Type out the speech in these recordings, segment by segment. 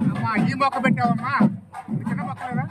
అమ్మా ఈ మొక్క పెట్టావమ్మా, చిన్న మొక్క లేదా?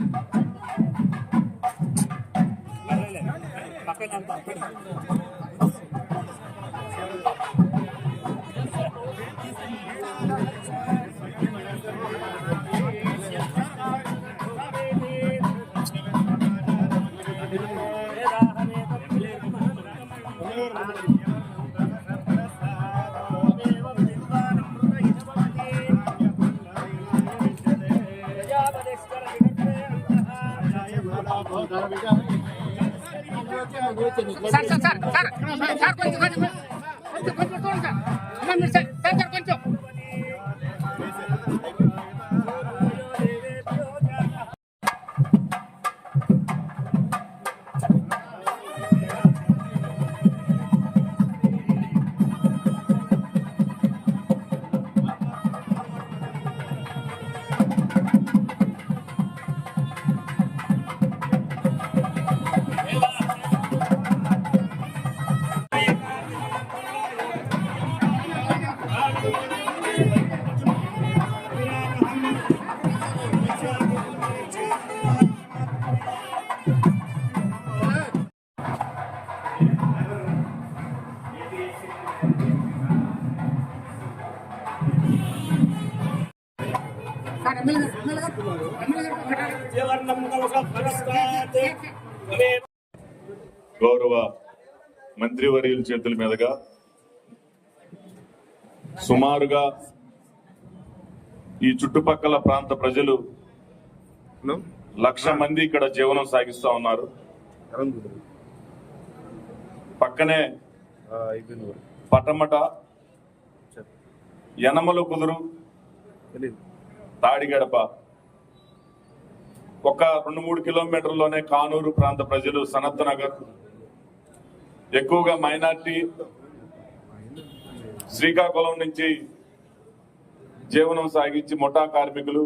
కొంచెం గౌరవ మంత్రివర్యుల చేతుల మీదుగా సుమారుగా ఈ చుట్టుపక్కల ప్రాంత ప్రజలు 1,00,000 మంది ఇక్కడ జీవనం సాగిస్తా ఉన్నారు. పక్కనే పటమట, యనమల కుదురు, తాడిగడప, ఒక 2-3 కిలోమీటర్లోనే కానూరు ప్రాంత ప్రజలు, సనత్ నగర్, ఎక్కువగా మైనార్టీ, శ్రీకాకుళం నుంచి జీవనం సాగించి ముఠా కార్మికులు,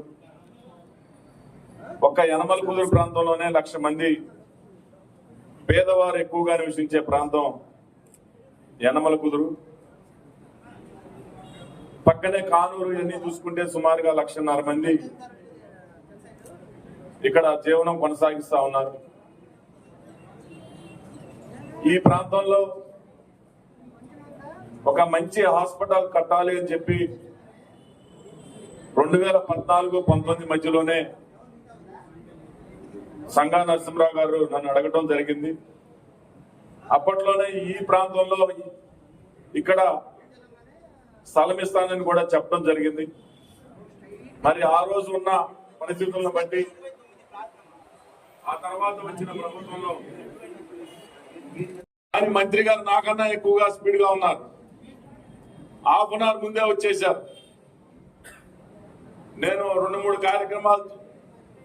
ఒక్క యనమల కుదురు ప్రాంతంలోనే 1,00,000 మంది పేదవారు ఎక్కువగా నివసించే ప్రాంతం యనమల కుదురు. పక్కనే కానూరు, ఇవన్నీ చూసుకుంటే సుమారుగా 1,50,000 మంది ఇక్కడ జీవనం కొనసాగిస్తా ఉన్నారు. ఈ ప్రాంతంలో ఒక మంచి హాస్పిటల్ కట్టాలి అని చెప్పి 2014-19 మధ్యలోనే సంగా నరసింహరావు గారు నన్ను అడగటం జరిగింది. అప్పట్లోనే ఈ ప్రాంతంలో ఇక్కడ స్థలం ఇస్తానని కూడా చెప్పడం జరిగింది. మరి ఆ రోజు ఉన్న పరిస్థితులను బట్టి ఆ తర్వాత వచ్చిన ప్రభుత్వంలో మంత్రి గారు నాకన్నా ఎక్కువగా స్పీడ్ గా ఉన్నారు. హాఫ్ అన్ అవర్ ముందే వచ్చేసారు. నేను 2-3 కార్యక్రమాలు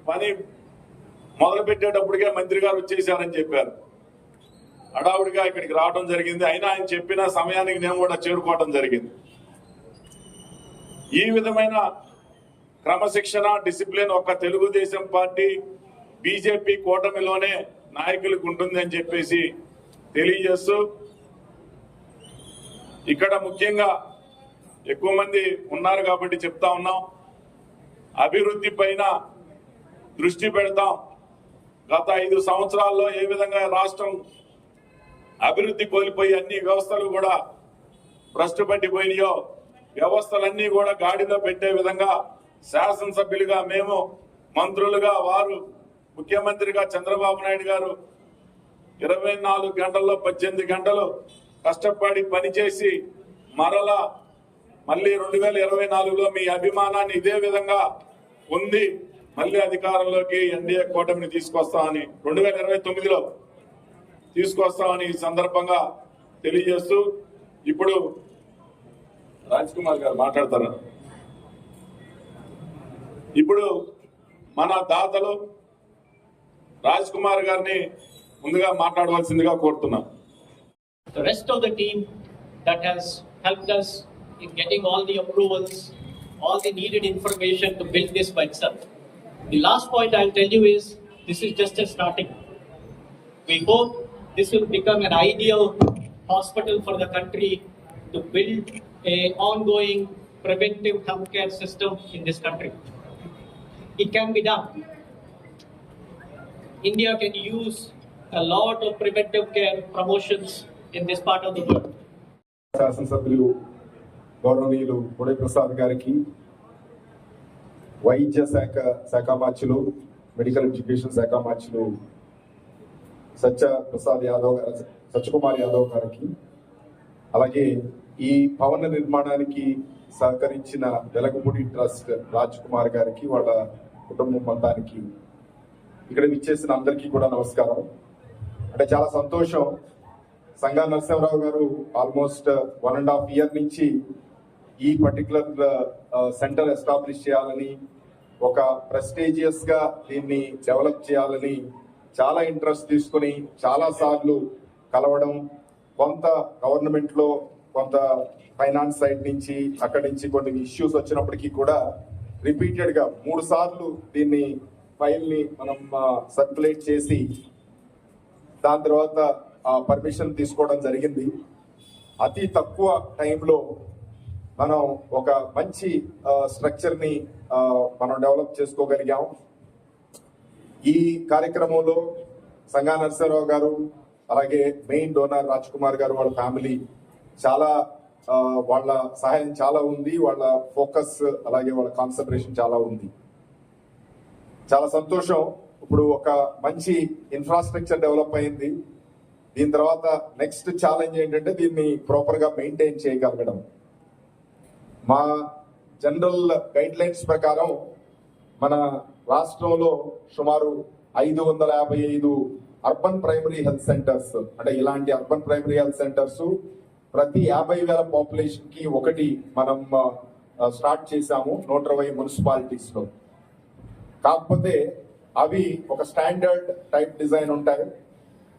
పని మొదలు పెట్టేటప్పటికే మంత్రి గారు వచ్చేసారని చెప్పారు. హడావుడిగా ఇక్కడికి రావడం జరిగింది. అయినా ఆయన చెప్పిన సమయానికి నేను కూడా చేరుకోవడం జరిగింది. ఈ విధమైన క్రమశిక్షణ, డిసిప్లిన్ ఒక తెలుగుదేశం పార్టీ, బీజేపీ కూటమిలోనే నాయకులకు ఉంటుంది అని చెప్పేసి తెలియజేస్తూ, ఇక్కడ ముఖ్యంగా ఎక్కువ మంది ఉన్నారు కాబట్టి చెప్తా ఉన్నాం, అభివృద్ధి పైన దృష్టి పెడతాం. గత 5 సంవత్సరాల్లో ఏ విధంగా రాష్ట్రం అభివృద్ధి కోల్పోయి అన్ని వ్యవస్థలు కూడా భ్రష్టు పట్టిపోయినాయో, వ్యవస్థలన్నీ కూడా గాడిలో పెట్టే విధంగా శాసనసభ్యులుగా మేము, మంత్రులుగా వారు, ముఖ్యమంత్రిగా చంద్రబాబు నాయుడు గారు 24 గంటల్లో 18 గంటలు కష్టపడి పనిచేసి మళ్ళీ 2024లో మీ అభిమానాన్ని ఇదే విధంగా ఉంది మళ్ళీ అధికారంలోకి ఎన్డీఏ కూటమిని తీసుకొస్తామని, 2029లో తీసుకొస్తామని ఈ సందర్భంగా తెలియజేస్తూ, ఇప్పుడు రాజ్ కుమార్ గారు మాట్లాడతారు. ఇప్పుడు మన దాతలు రాజ్ కుమార్ గారిని ముందుగా మాట్లాడవలసిందిగా కోరుతున్నాం. The rest of the team that has helped us in getting all the approvals, all the needed information to build this by itself. The last point I'll tell you is, this is just a starting. We hope this will become an ideal hospital for the country to build a ongoing preventive healthcare system in this country. It can be done. India can use a lot of preventive care promotions in this part of the world. శాసనసభ్యులు గౌరవనీయులు కోడే ప్రసాద్ గారికి, వైద్య శాఖ మార్చులు, medical education శాఖ మార్చులు సత్యకుమార్ యాదవ్ గారికి, అలాగే ఈ భవన నిర్మాణానికి సహకరించిన వెలగపూడి ట్రస్ట్ రాజ్ కుమార్ గారికి, వాళ్ళ కుటుంబం మొత్తానికి, ఇక్కడ విచ్చేసిన అందరికీ కూడా నమస్కారం. అంటే చాలా సంతోషం. సంగా నరసింహరావు గారు ఆల్మోస్ట్ 1.5 year నుంచి ఈ పర్టికులర్ సెంటర్ ఎస్టాబ్లిష్ చేయాలని, ఒక ప్రెస్టీజియస్ గా దీన్ని డెవలప్ చేయాలని చాలా ఇంట్రెస్ట్ తీసుకుని చాలా సార్లు కలవడం, కొంత గవర్నమెంట్ లో కొంత ఫైనాన్స్ సైడ్ నుంచి అక్కడి నుంచి కొన్ని ఇష్యూస్ వచ్చినప్పటికీ కూడా రిపీటెడ్ గా 3 సార్లు దీన్ని ఫైల్ ని మనం సర్క్యులేట్ చేసి దాని తర్వాత పర్మిషన్ తీసుకోవడం జరిగింది. అతి తక్కువ టైంలో మనం ఒక మంచి స్ట్రక్చర్ ని మనం డెవలప్ చేసుకోగలిగాం. ఈ కార్యక్రమంలో సంగా నరసింహరావు గారు, అలాగే మెయిన్ డోనర్ రాజ్ కుమార్ గారు, వాళ్ళ ఫ్యామిలీ చాలా వాళ్ళ సహాయం చాలా ఉంది, వాళ్ళ ఫోకస్ అలాగే వాళ్ళ కాన్సన్ట్రేషన్ చాలా ఉంది. చాలా సంతోషం. ఇప్పుడు ఒక మంచి ఇన్ఫ్రాస్ట్రక్చర్ డెవలప్ అయింది. దీని తర్వాత నెక్స్ట్ ఛాలెంజ్ ఏంటంటే దీన్ని ప్రాపర్ గా మెయింటైన్ చేయగలగడం. మా జనరల్ గైడ్ లైన్స్ ప్రకారం మన రాష్ట్రంలో సుమారు 555 అర్బన్ ప్రైమరీ హెల్త్ సెంటర్స్, అంటే ఇలాంటి అర్బన్ ప్రైమరీ హెల్త్ సెంటర్స్ ప్రతి 50,000 పాపులేషన్ కి ఒకటి మనం స్టార్ట్ చేశాము 120 మున్సిపాలిటీస్ లో. కాకపోతే అవి ఒక స్టాండర్డ్ టైప్ డిజైన్ ఉంటాయి.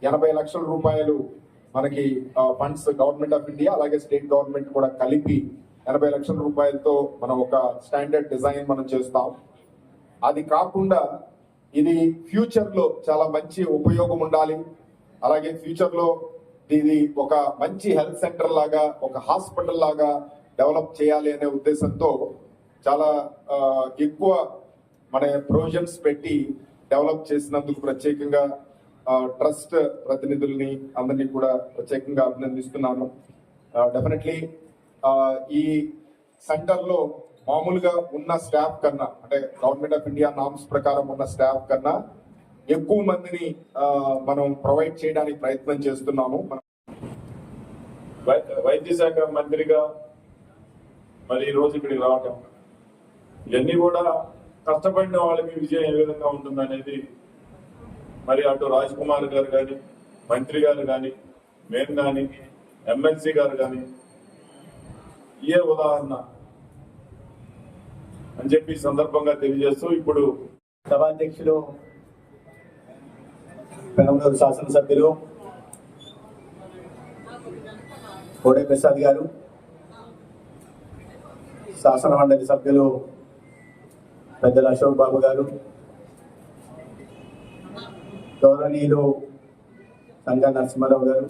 80 లక్షల రూపాయలు మనకి ఫండ్స్ గవర్నమెంట్ ఆఫ్ ఇండియా అలాగే స్టేట్ గవర్నమెంట్ కూడా కలిపి 80 లక్షల రూపాయలతో మనం ఒక స్టాండర్డ్ డిజైన్ మనం చేస్తాం. అది కాకుండా ఇది ఫ్యూచర్ లో చాలా మంచి ఉపయోగం ఉండాలి, అలాగే ఫ్యూచర్ లో ఇది ఒక మంచి హెల్త్ సెంటర్ లాగా, ఒక హాస్పిటల్ లాగా డెవలప్ చేయాలి అనే ఉద్దేశంతో చాలా ఎక్కువ మన ప్రొవిజన్స్ పెట్టి డెవలప్ చేసినందుకు ప్రత్యేకంగా ట్రస్ట్ ప్రతినిధుల్ని అందరినీ కూడా ప్రత్యేకంగా అభినందిస్తున్నాను. డెఫినెట్లీ ఈ సెంటర్ లో మామూలుగా ఉన్న స్టాఫ్ కన్నా, అంటే గవర్నమెంట్ ఆఫ్ ఇండియా నామ్స్ ప్రకారం ఉన్న స్టాఫ్ కన్నా ఎక్కువ మందిని మనం ప్రొవైడ్ చేయడానికి ప్రయత్నం చేస్తున్నాము. వైద్య శాఖ మంత్రిగా మరి ఈ రోజు ఇక్కడికి రావటం, ఇవన్నీ కూడా కష్టపడిన వాళ్ళకి విజయం ఏ విధంగా ఉంటుందనేది మరి అటు రాజ్ కుమార్ గారు కానీ, మంత్రి గారు కానీ, మేము కానీ, ఎమ్మెల్సీ గారు కానీ ఏ ఉదాహరణ అని చెప్పి సందర్భంగా తెలియజేస్తూ, ఇప్పుడు సభాధ్యక్షులు పెనందూరు శాసనసభ్యులు కోడే ప్రసాద్ గారు, శాసన మండలి సభ్యులు పెద్దల అశోక్ బాబు గారు, గౌరవనీయులు సంగా నరసింహారావు గారు,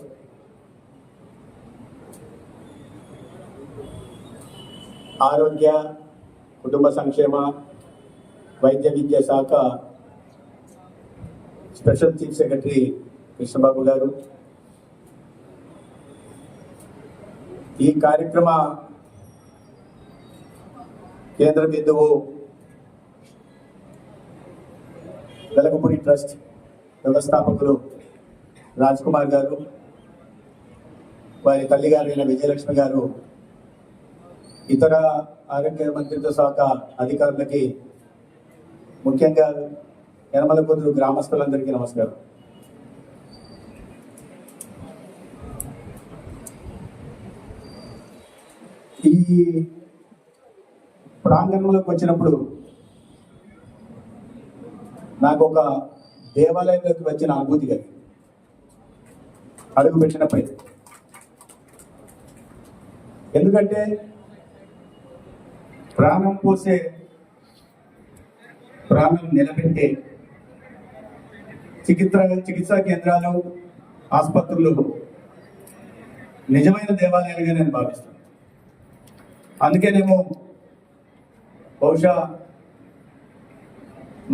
ఆరోగ్య కుటుంబ సంక్షేమ వైద్య విద్యా శాఖ స్పెషల్ చీఫ్ సెక్రటరీ కృష్ణబాబు గారు, ఈ కార్యక్రమ కేంద్ర బిందువు వెలగపూడి ట్రస్ట్ వ్యవస్థాపకులు రాజ్ కుమార్ గారు, వారి తల్లి గారైన విజయలక్ష్మి గారు, ఇతర ఆరోగ్య మంత్రిత్వ శాఖ అధికారులకి, ముఖ్యంగా యనమలకుదురు గ్రామస్తులందరికీ నమస్కారం. ఈ ప్రాంగణంలోకి వచ్చినప్పుడు నాకు ఒక దేవాలయంలోకి వచ్చిన అనుభూతి కలిగి అడుగు పెట్టినప్పుడే. ఎందుకంటే ప్రాణం పోసే, ప్రాణం నిలబెట్టే చికిత్సా కేంద్రాలు, ఆసుపత్రులు నిజమైన దేవాలయాలుగా నేను భావిస్తాను. అందుకేనేమో బహుశా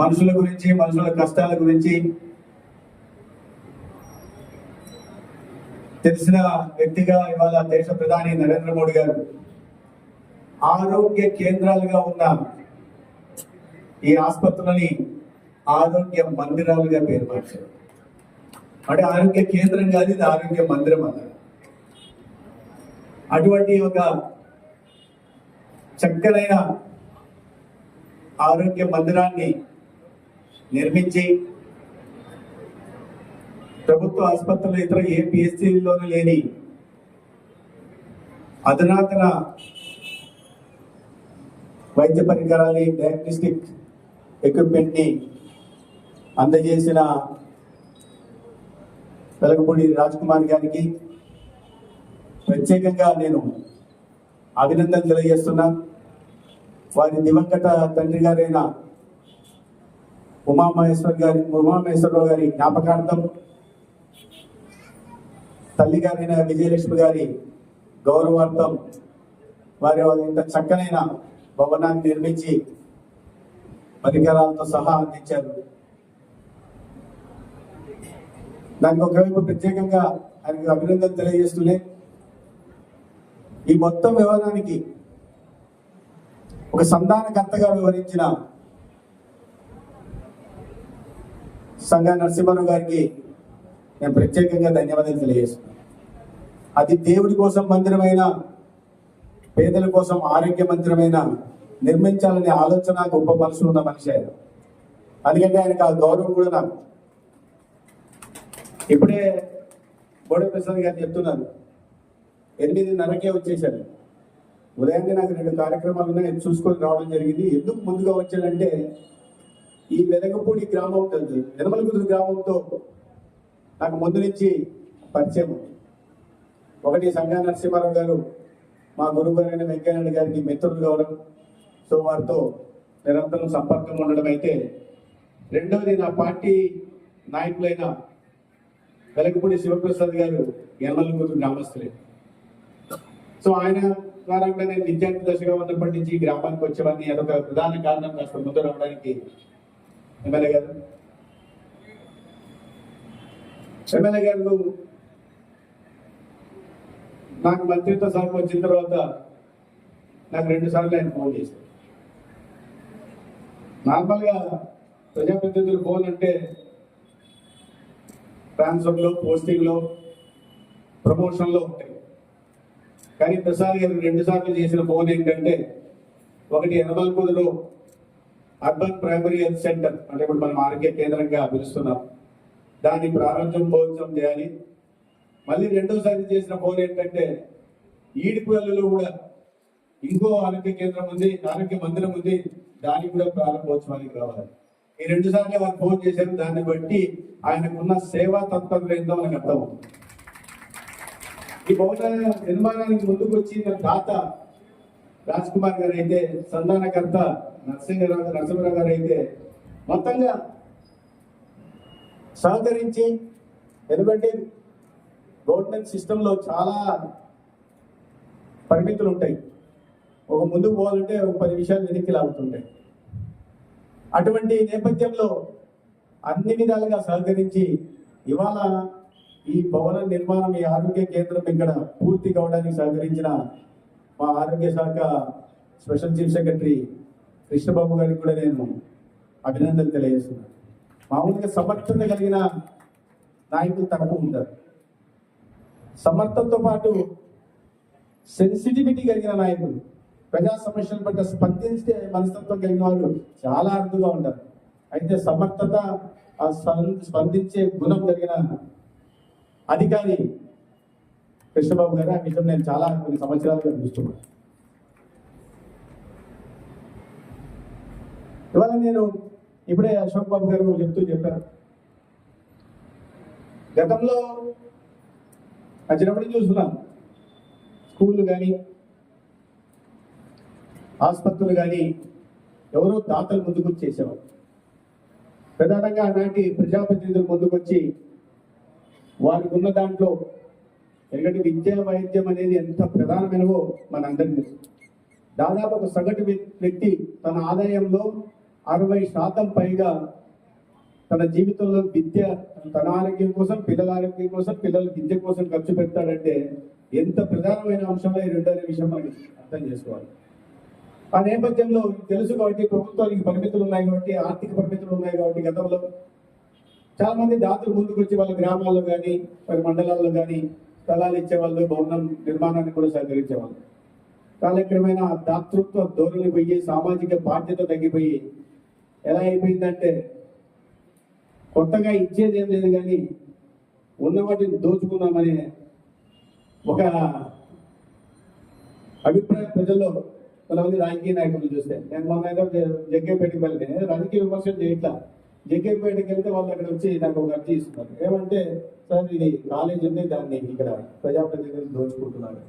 మనుషుల గురించి, మనుషుల కష్టాల గురించి తెలిసిన వ్యక్తిగా ఇవాళ దేశ ప్రధాని నరేంద్ర మోడీ గారు ఆరోగ్య కేంద్రాలుగా ఉన్న ఈ ఆసుపత్రులని ఆరోగ్య మందిరాలుగా పేరు మార్చారు. అంటే ఆరోగ్య కేంద్రం కాదు, ఇది ఆరోగ్య మందిరం అన్నారు. అటువంటి ఒక చక్కనైన ఆరోగ్య మందిరాన్ని నిర్మించి ప్రభుత్వ ఆసుపత్రులు ఇతర ఏ పిహెచ్సిలోనూ లేని అధునాతన వైద్య పరికరాలు, డయాగ్నోస్టిక్ ఎక్విప్మెంట్ ని అందజేసిన వెలగపూడి రాజ్ కుమార్ గారికి ప్రత్యేకంగా నేను అభినందనలు తెలియజేస్తున్నా. వారి దివంగత తండ్రి గారైన ఉమామహేశ్వరరావు గారి జ్ఞాపకార్థం, తల్లి గారైన విజయలక్ష్మి గారి గౌరవార్థం వారి ఇంత చక్కనైన భవనాన్ని నిర్మించి పరికరాలతో సహా అందించారు. దానికి ఒకవైపు ప్రత్యేకంగా ఆయనకు అభినందనలు తెలియజేస్తూనే ఈ మొత్తం వ్యవహారానికి ఒక సంధానకర్తగా వివరించిన సంఘ నరసింహారావు గారికి నేను ప్రత్యేకంగా ధన్యవాదాలు తెలియజేస్తున్నాను. అది దేవుడి కోసం మందిరమైన, పేదల కోసం ఆరోగ్య మందిరమైన నిర్మించాలనే ఆలోచన, గొప్ప మనసు ఉన్న మనిషి ఆయన. అందుకంటే ఆయనకు ఆ గౌరవం కూడా నాకు. ఇప్పుడే బోడే ప్రసాద్ గారు చెప్తున్నారు, 8:30కే వచ్చేసాను. ఉదయాన్నే నాకు 2 కార్యక్రమాలు ఉన్నాయి, చూసుకొని రావడం జరిగింది. ఎందుకు ముందుగా వచ్చానంటే ఈ వెలగపూడి గ్రామం ఉంటుంది, యనమలకుదురు గ్రామంతో నాకు ముందు నుంచి పరిచయం. ఒకటి సంఘ నరసింహారావు గారు మా గురువు గారైన వెంకయ్యనాయుడు గారికి మిత్రులు కావడం, సో వారితో నిరంతరం సంపర్కం ఉండడం అయితే, రెండవది నా పార్టీ నాయకులైన వెలగపూడి శివప్రసాద్ గారు యనమలకుదురు గ్రామస్తులే. సో ఆయన ద్వారా కూడా నేను విద్యార్థి దశగా ఉన్నప్పటి నుంచి గ్రామానికి వచ్చేవాడిని. అదొక ప్రధాన కారణం కాస్త ముందు రావడానికి. ఎమ్మెల్యే గారు నాకు మంత్రిత్వ శాఖ వచ్చిన తర్వాత నాకు 2 సార్లు ఆయన ఫోన్ చేశారు. నార్మల్గా ప్రజాప్రతినిధులు ఫోన్ అంటే ట్రాన్స్ఫర్లో, పోస్టింగ్లో, ప్రమోషన్లో ఉంటాయి. కానీ ప్రసాద్ గారు 2 సార్లు చేసిన ఫోన్ ఏంటంటే, ఒకటి Yanamalakuduru urban primary health centre, అంటే ఇప్పుడు మనం ఆరోగ్య కేంద్రంగా పిలుస్తున్నాం, దాన్ని ప్రారంభోత్సవం చేయాలి. మళ్ళీ రెండోసారి చేసిన ఫోన్ ఏంటంటే, ఈడిపల్లిలో కూడా ఇంకో ఆరోగ్య కేంద్రం ఉంది, ఆరోగ్య మందిరం ఉంది, దానికి కూడా ప్రారంభోత్సవానికి రావాలి. ఈ 2 సార్లు వారు ఫోన్ చేశారు. దాన్ని బట్టి ఆయనకున్న సేవా తత్పరత ఏందో మనకు అర్థమవుతుంది. ఈ భవన నిర్మాణానికి ముందుకు వచ్చిన దాత రాజ్ కుమార్ గారు అయితే, సంధానకర్త నరసింహరావు గారు అయితే మొత్తంగా సహకరించి, ఎందుకంటే గవర్నమెంట్ సిస్టంలో చాలా పరిమితులు ఉంటాయి. ఒక ముందుకు పోవాలంటే ఒక 10 నిమిషాలు వెనక్కి లాగుతుంటాయి. అటువంటి నేపథ్యంలో అన్ని విధాలుగా సహకరించి ఇవాళ ఈ భవన నిర్మాణం, ఈ ఆరోగ్య కేంద్రం ఇక్కడ పూర్తి కావడానికి సహకరించిన మా ఆరోగ్య శాఖ స్పెషల్ చీఫ్ సెక్రటరీ కృష్ణబాబు గారికి కూడా నేను అభినందనలు తెలియజేస్తున్నాను. మామూలుగా సమర్థత కలిగిన నాయకులు తక్కువ ఉంటారు. సమర్థతతో పాటు సెన్సిటివిటీ కలిగిన నాయకులు, ప్రజా సమస్యల పట్ల స్పందించే మనస్తత్వం కలిగిన వారు చాలా అరుదుగా ఉంటారు. అయితే సమర్థత, స్పందించే గుణం కలిగిన అధికారి కృష్ణబాబు గారు. ఆ విషయం నేను చాలా కొన్ని సంవత్సరాలుగా చూస్తున్నాను. ఇవాళ నేను ఇప్పుడే అశోక్ బాబు గారు చెప్పారు, గతంలో చిన్నప్పటి చూస్తున్నాను స్కూళ్ళు కానీ ఆసుపత్రులు కానీ ఎవరో దాతలు ముందుకు చేసేవారు. ప్రధానంగా ఆనాటి ప్రజాప్రతినిధులు ముందుకొచ్చి వారికి ఉన్న దాంట్లో, ఎందుకంటే విద్యా వైద్యం అనేది ఎంత ప్రధానమైనవో మనందరికీ తెలుసు. దాదాపు ఒక సగటు వ్యక్తి తన ఆదాయంలో 60% పైగా తన జీవితంలో విద్య, తన ఆరోగ్యం కోసం, పిల్లల ఆరోగ్యం కోసం, పిల్లల విద్య కోసం ఖర్చు పెడతాడంటే ఎంత ప్రధానమైన అంశంలో ఈ రెండో విషయం మనకి అర్థం చేసుకోవాలి. ఆ నేపథ్యంలో తెలుసు కాబట్టి ప్రభుత్వానికి పరిమితులు ఉన్నాయి కాబట్టి, ఆర్థిక పరిమితులు ఉన్నాయి కాబట్టి గతంలో చాలా మంది దాతలు ముందుకు వచ్చి వాళ్ళ గ్రామాల్లో కానీ వారి మండలాల్లో కానీ స్థలాలు ఇచ్చేవాళ్ళు, భవనం నిర్మాణానికి కూడా సహకరించేవాళ్ళు. కాలక్రమేణా దాతృత్వ ధోరణి పోయి సామాజిక బాధ్యత తగ్గిపోయి ఎలా అయిపోయిందంటే కొత్తగా ఇచ్చేది ఏం లేదు కానీ ఉన్న వాటిని దోచుకున్నామనే ఒక అభిప్రాయం ప్రజల్లో కొంతమంది రాజకీయ నాయకులు చూస్తే. నేను మొన్న ఏదో జగ్గేపేటకి వెళ్తే రాజకీయ విమర్శలు చేయట్లా, జగ్గేపేటకి వెళ్తే వాళ్ళు అక్కడ వచ్చి నాకు ఒక అర్జీ ఇస్తున్నారు. ఏమంటే సార్ ఇది కాలేజ్ ఉంది, దాన్ని ఇక్కడ ప్రజాప్రతినిధులు దోచుకుంటున్నారు,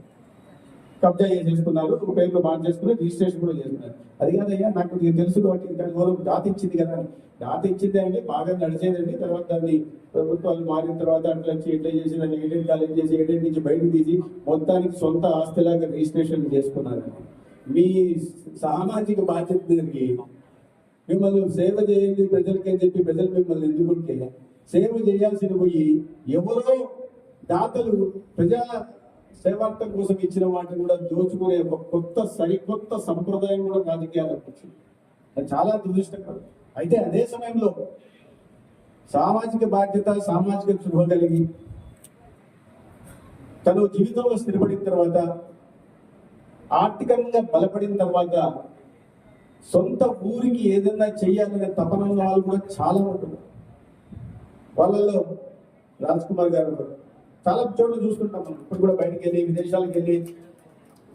కబ్జా చేసేసుకున్నారు, పేర్లు మార్చేసుకుని రిజిస్ట్రేషన్ కూడా చేస్తున్నారు. అది కాదయ్యా, నాకు తెలుసు కాబట్టి ఇంకా గౌరవం దాత ఇచ్చింది కదా, దాత ఇచ్చింది అంటే బాగా నడిచేదండి. తర్వాత దాన్ని ప్రభుత్వాలు మారిన తర్వాత అట్లా వచ్చి ఎట్లా చేసి దాన్ని ఎయిడెడ్ కాలేజ్ చేసి ఎయిడెడ్ నుంచి బయటకు తీసి మొత్తానికి సొంత ఆస్తిలాగా రిజిస్ట్రేషన్ చేసుకున్నారు. మీ సామాజిక బాధ్యత దగ్గరికి మిమ్మల్ని సేవ చేయండి ప్రజలకి అని చెప్పి ప్రజలు మిమ్మల్ని ఎందుకుంటే సేవ చేయాల్సిన పోయి ఎవరో దాతలు ప్రజా సేవార్థం కోసం ఇచ్చిన వాటిని కూడా దోచుకునే ఒక సరికొత్త సంప్రదాయం కూడా రాజకీయాలకు వచ్చింది. అది చాలా దురదృష్టకరం. అయితే అదే సమయంలో సామాజిక బాధ్యత, సామాజిక శుభ కలిగి తను జీవితంలో స్థిరపడిన తర్వాత, ఆర్థికంగా బలపడిన తర్వాత సొంత ఊరికి ఏదైనా చెయ్యాలనే తపన ఉన్న వాళ్ళు కూడా చాలా ఉంటుంది. వాళ్ళలో రాజ్ కుమార్ గారు చాలా చోట్ల చూస్తుంటాం. మనం ఇప్పుడు కూడా బయటకు వెళ్ళి విదేశాలకు వెళ్ళి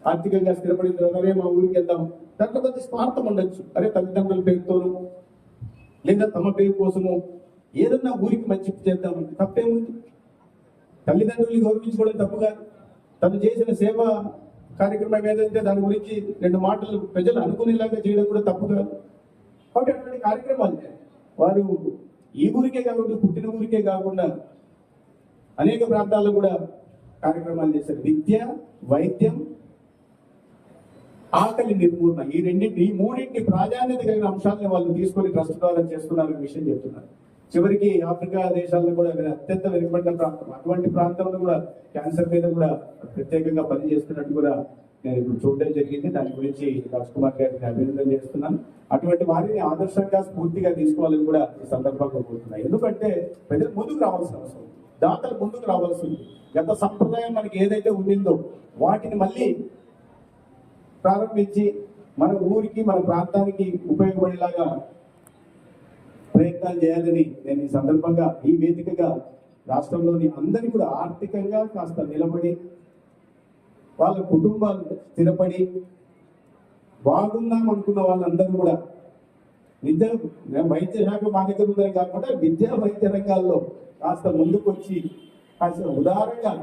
ఆర్థికంగా స్థిరపడిన తర్వాత అరే మా ఊరికి వెళ్దాం, దాంట్లో కొంత స్వార్థం ఉండొచ్చు. అరే తల్లిదండ్రుల పేరుతోనూ లేదా తమ పేరు కోసము ఏదన్నా ఊరికి మంచి చేద్దామని తప్పేముంది. తల్లిదండ్రుల్ని గౌరవించుకోవడం తప్పుగా, తను చేసిన సేవ కార్యక్రమం ఏదైతే దాని గురించి 2 మాటలు ప్రజలు అనుకునేలాగా చేయడం కూడా తప్పు కాదు. కాబట్టి అటువంటి కార్యక్రమాలు వారు ఈ ఊరికే కాకుండా పుట్టిన ఊరికే కాకుండా అనేక ప్రాంతాల్లో కూడా కార్యక్రమాలు చేశారు. విద్య, వైద్యం, ఆకలి నిర్మూలన, ఈ మూడింటి ప్రాధాన్యత కలిగిన అంశాలను వాళ్ళు తీసుకొని ట్రస్ట్ ద్వారా చేస్తున్నారనే విషయం చెప్తున్నారు. చివరికి ఆఫ్రికా దేశాల్లో కూడా అత్యంత వెనుకబడిన ప్రాంతం, అటువంటి ప్రాంతంలో కూడా క్యాన్సర్ మీద కూడా ప్రత్యేకంగా పనిచేస్తున్నట్టు కూడా నేను ఇప్పుడు చూడడం జరిగింది. దాని గురించి రాజ్ కుమార్ గారిని అభినందన చేస్తున్నాను. అటువంటి వారిని ఆదర్శంగా స్ఫూర్తిగా తీసుకోవాలని కూడా ఈ సందర్భంగా కోరుతున్నాను. ఎందుకంటే ప్రజలు ముందుకు రావాల్సిన అవసరం, దాతలు ముందుకు రావాల్సి ఉంది. గత సంప్రదాయం మనకి ఏదైతే ఉండిందో వాటిని మళ్ళీ ప్రారంభించి మన ఊరికి, మన ప్రాంతానికి ఉపయోగపడేలాగా ప్రయత్నాలు చేయాలని నేను ఈ సందర్భంగా ఈ వేదికగా రాష్ట్రంలోని అందరినీ కూడా ఆర్థికంగా కాస్త నిలబడి వాళ్ళ కుటుంబాలు స్థిరపడి బాగున్నాం అనుకున్న వాళ్ళందరూ కూడా వైద్య శాఖ మా దగ్గర ఉందని కాకుండా విద్యా వైద్య రంగాల్లో కాస్త ముందుకు వచ్చి కాస్త ఉదారంగా